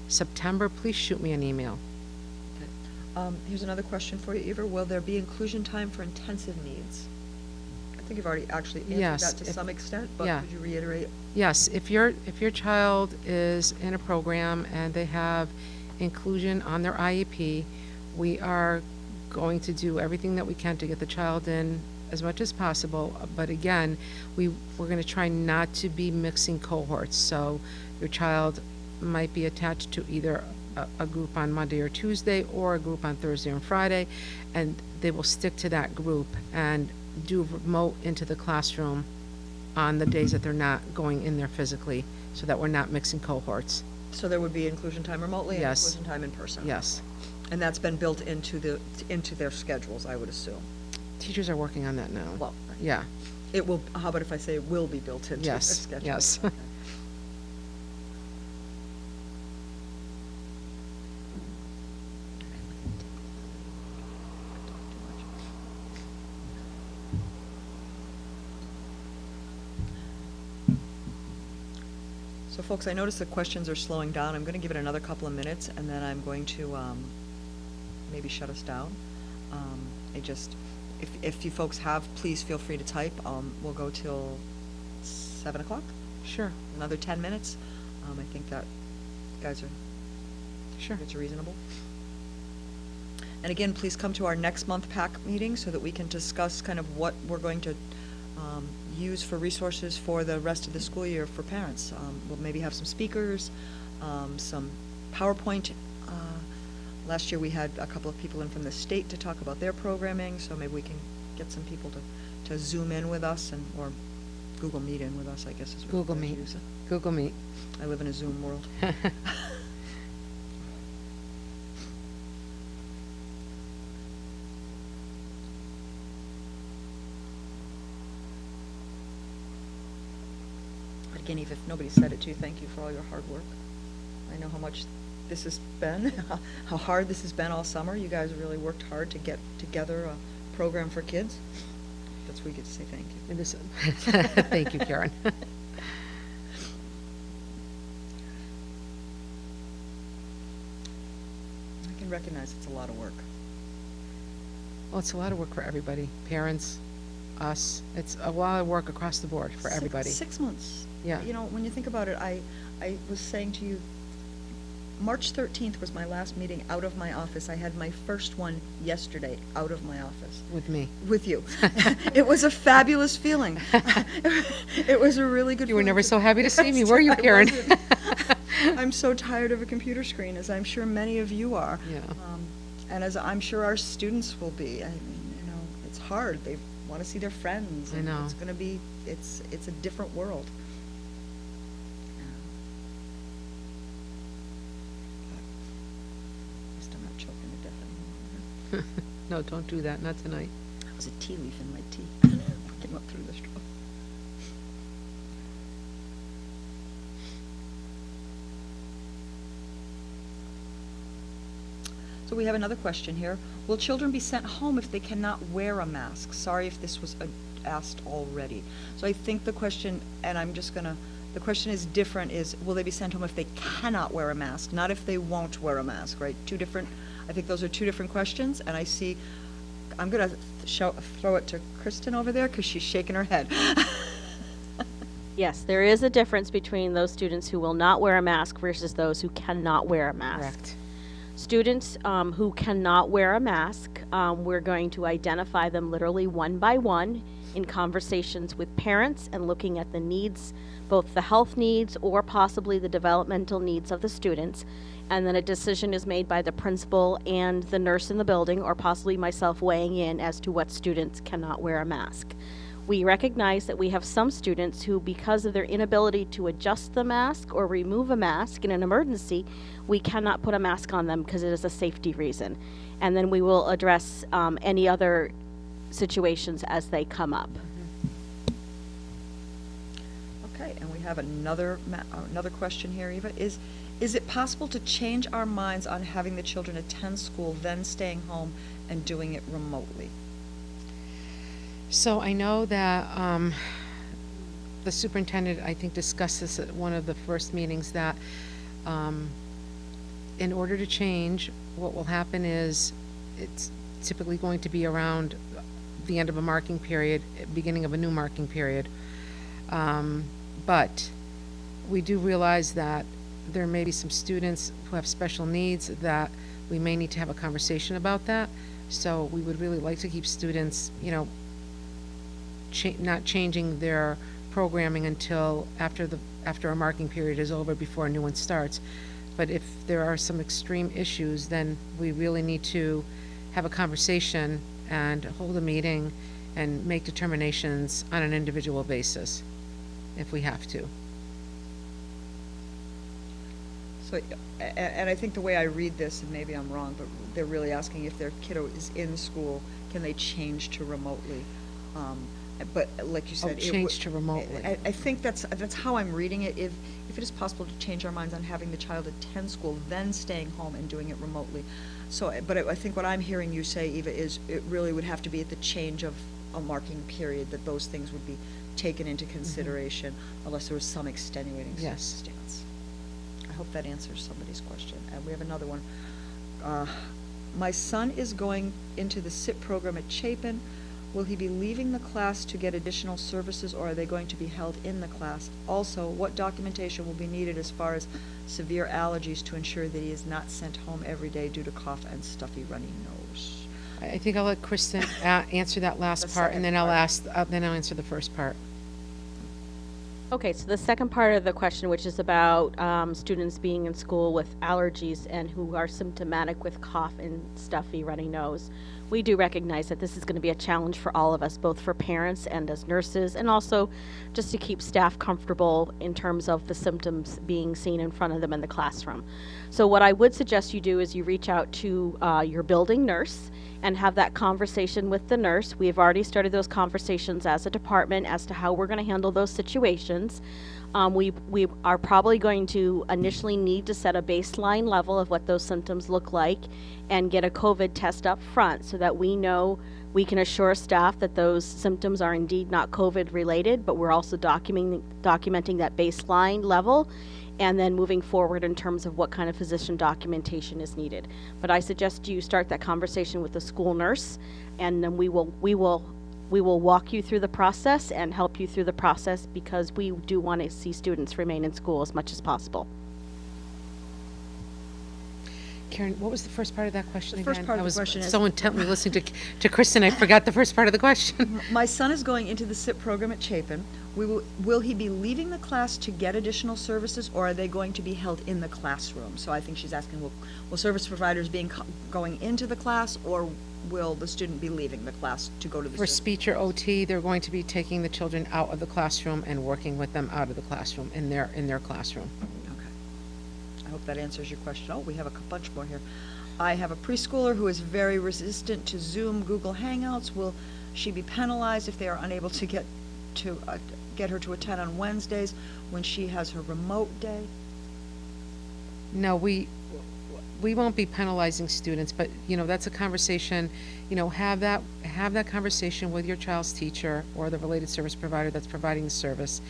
September, please shoot me an email. Here's another question for you, Eva. Will there be inclusion time for intensive needs? I think you've already actually answered Yes, that to if- some extent, but yeah. could you reiterate? Yes, if your child is in a program and they have inclusion on their IEP, we are going to do everything that we can to get the child in as much as possible. But again, we're going to try not to be mixing cohorts. So your child might be attached to either a group on Monday or Tuesday or a group on Thursday and Friday, and they will stick to that group and do remote into the classroom on the days that they're not going in there physically, so that we're not mixing cohorts. So there would be inclusion time remotely and Yes. inclusion time in person? Yes. And that's been built into their schedules, I would assume? Teachers are working on that now. Well, Yeah, it will, how about if I say it will be built into their yes, schedule? yes. Okay. So folks, I notice the questions are slowing down. I'm going to give it another couple of minutes, and then I'm going to maybe shut us down. if you folks have, please feel free to type. We'll go till 7 o'clock, Sure, another 10 minutes. I think that guys are, sure. it's reasonable. And again, please come to our next month PAC meeting so that we can discuss kind of what we're going to use for resources for the rest of the school year for parents. We'll maybe have some speakers, some PowerPoint. Last year we had a couple of people in from the state to talk about their programming, so maybe we can get some people to Zoom in with us or Google Meet in with us, I guess is what Google they Meet. use. Google Meet. I live in a Zoom world. Again, Eve, if nobody said it to you, thank you for all your hard work. I know how much this has been, how hard this has been all summer. You guys really worked hard to get together a program for kids. That's where we get to say thank you. And this, thank you, Karen. I can recognize it's a lot of work. Well, it's a lot of work for everybody, parents, us. It's a lot of work across the board for everybody. 6 months. Yeah. You know, when you think about it, I was saying to you, March 13th was my last meeting out of my office. I had my first one yesterday out of my office. With me. With you. It was a fabulous feeling. It was a really good You were feeling never to- so happy to see me, Yes, were you, I Karen? wasn't. I'm so tired of a computer screen, as I'm sure many of you are. Yeah. And as I'm sure our students will be. I mean, you know, it's hard. They want to see their friends. I and know. It's going to be, it's a different world. At least I'm not choking to death anymore. No, don't do that, not tonight. That was a tea leaf in my tea. Came up through the straw. So we have another question here. Will children be sent home if they cannot wear a mask? Sorry if this was asked already. So I think the question, and I'm just gonna, the question is different, is will they be sent home if they cannot wear a mask, not if they won't wear a mask, right? Two different, I think those are two different questions, and I see, I'm gonna throw it to Kristen over there, because she's shaking her head. Yes, there is a difference between those students who will not wear a mask versus those who cannot wear a mask. Correct. Students who cannot wear a mask, we're going to identify them literally one by one in conversations with parents and looking at the needs, both the health needs or possibly the developmental needs of the students. And then a decision is made by the principal and the nurse in the building, or possibly myself weighing in as to what students cannot wear a mask. We recognize that we have some students who, because of their inability to adjust the mask or remove a mask in an emergency, we cannot put a mask on them because it is a safety reason. And then we will address any other situations as they come up. Okay, and we have another question here, Eva. Is it possible to change our minds on having the children attend school, then staying home and doing it remotely? So I know that the superintendent, I think, discussed this at one of the first meetings, that in order to change, what will happen is it's typically going to be around the end of a marking period, beginning of a new marking period. But we do realize that there may be some students who have special needs that we may need to have a conversation about that. So we would really like to keep students, you know, not changing their programming until after a marking period is over, before a new one starts. But if there are some extreme issues, then we really need to have a conversation and hold a meeting and make determinations on an individual basis, if we have to. So, and I think the way I read this, and maybe I'm wrong, but they're really asking if their kiddo is in school, can they change to remotely? But like you said, Change to remotely. I think that's how I'm reading it. If it is possible to change our minds on having the child attend school, then staying home and doing it remotely. So, but I think what I'm hearing you say, Eva, is it really would have to be at the change of a marking period that those things would be taken into consideration, unless there was some extenuating Yes. circumstance. I hope that answers somebody's question. And we have another one. My son is going into the SIP program at Chapin. Will he be leaving the class to get additional services, or are they going to be held in the class? Also, what documentation will be needed as far as severe allergies to ensure that he is not sent home every day due to cough and stuffy runny nose? I think I'll let Kristen answer that last The part, and then second then I'll answer the first part. Okay, so the second part of the question, which is about students being in school with allergies and who are symptomatic with cough and stuffy runny nose, we do recognize that this is going to be a challenge for all of us, both for parents and as nurses, and also just to keep staff comfortable in terms of the symptoms being seen in front of them in the classroom. So what I would suggest you do is you reach out to your building nurse and have that conversation with the nurse. We have already started those conversations as a department as to how we're going to handle those situations. We are probably going to initially need to set a baseline level of what those symptoms look like and get a COVID test up front so that we know we can assure staff that those symptoms are indeed not COVID related, but we're also documenting that baseline level and then moving forward in terms of what kind of physician documentation is needed. But I suggest you start that conversation with the school nurse, and then we will walk you through the process and help you through the process, because we do want to see students remain in school as much as possible. Karen, what was the first part of that question The again? first part of the I was question is- so intently listening to Kristen, I forgot the first part of the question. My son is going into the SIP program at Chapin. Will he be leaving the class to get additional services, or are they going to be held in the classroom? So I think she's asking, will service providers going into the class, or will the student be leaving the class to go to the For SIP? speech or OT, they're going to be taking the children out of the classroom and working with them out of the classroom, in their classroom. Okay. I hope that answers your question. Oh, we have a bunch more here. I have a preschooler who is very resistant to Zoom, Google Hangouts. Will she be penalized if they are unable to get her to attend on Wednesdays when she has her remote day? No, we won't be penalizing students, but, that's a conversation, have that conversation with your child's teacher or the related service provider that's providing the service.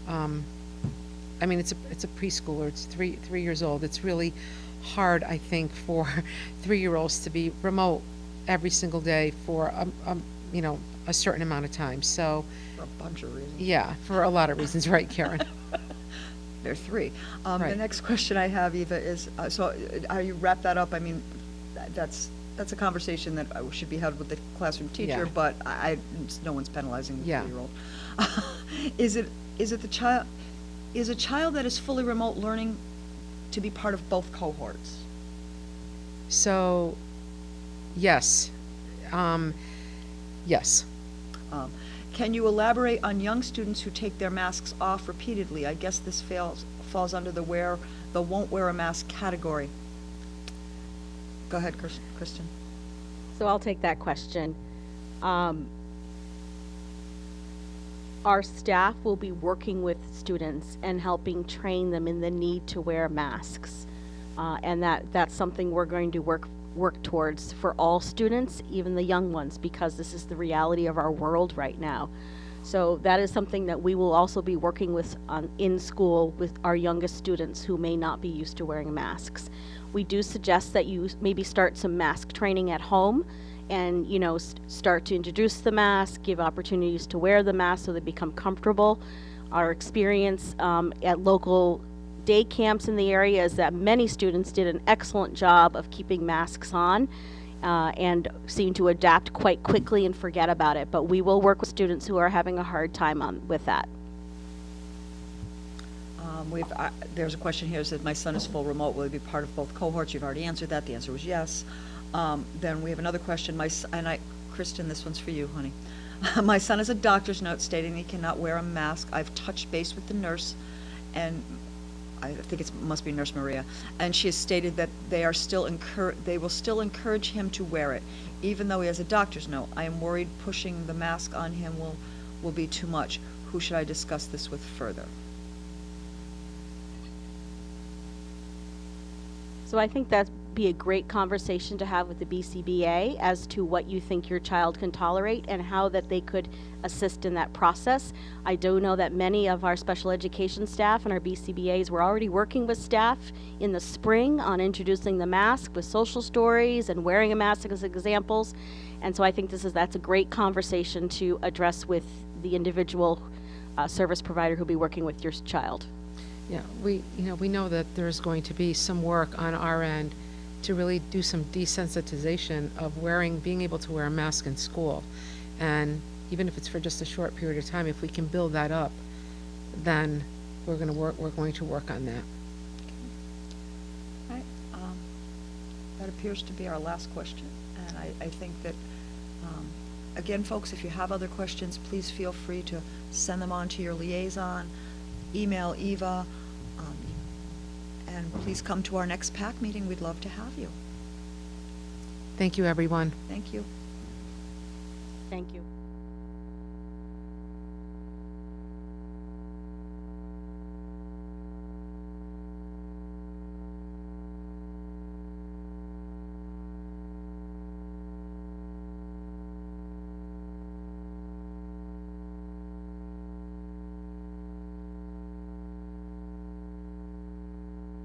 It's a preschooler, it's three years old. It's really hard, I think, for 3-year-olds to be remote every single day for, a certain amount of time, so. For a bunch of reasons. Yeah, for a lot of reasons, right, Karen? There are 3. The Right. next question I have, Eva, is, how you wrap that up, that's a conversation that should be held with the classroom teacher, Yeah. but no one's penalizing the Yeah. 3-year-old. Is a child that is fully remote learning to be part of both cohorts? So, yes. Yes. Can you elaborate on young students who take their masks off repeatedly? I guess this falls under the won't wear a mask category. Go ahead, Kristen. So I'll take that question. Our staff will be working with students and helping train them in the need to wear masks. And that's something we're going to work towards for all students, even the young ones, because this is the reality of our world right now. So that is something that we will also be working with in school with our youngest students who may not be used to wearing masks. We do suggest that you maybe start some mask training at home and, start to introduce the mask, give opportunities to wear the mask so they become comfortable. Our experience at local day camps in the area is that many students did an excellent job of keeping masks on and seem to adapt quite quickly and forget about it. But we will work with students who are having a hard time with that. There's a question here that says, my son is full remote. Will he be part of both cohorts? You've already answered that. The answer was yes. Then we have another question. Kristen, this one's for you, honey. My son has a doctor's note stating he cannot wear a mask. I've touched base with the nurse, and I think it must be Nurse Maria, and she has stated that they will still encourage him to wear it, even though he has a doctor's note. I am worried pushing the mask on him will be too much. Who should I discuss this with further? So I think that be a great conversation to have with the BCBA as to what you think your child can tolerate and how that they could assist in that process. I do know that many of our special education staff and our BCBAs were already working with staff in the spring on introducing the mask with social stories and wearing a mask as examples. And so I think that's a great conversation to address with the individual service provider who'll be working with your child. Yeah, we know that there's going to be some work on our end to really do some desensitization of being able to wear a mask in school. And even if it's for just a short period of time, if we can build that up, then we're going to work on that. All right, that appears to be our last question, and I think that, again, folks, if you have other questions, please feel free to send them on to your liaison, email Eva, and please come to our next PAC meeting. We'd love to have you. Thank you, everyone. Thank you. Thank you.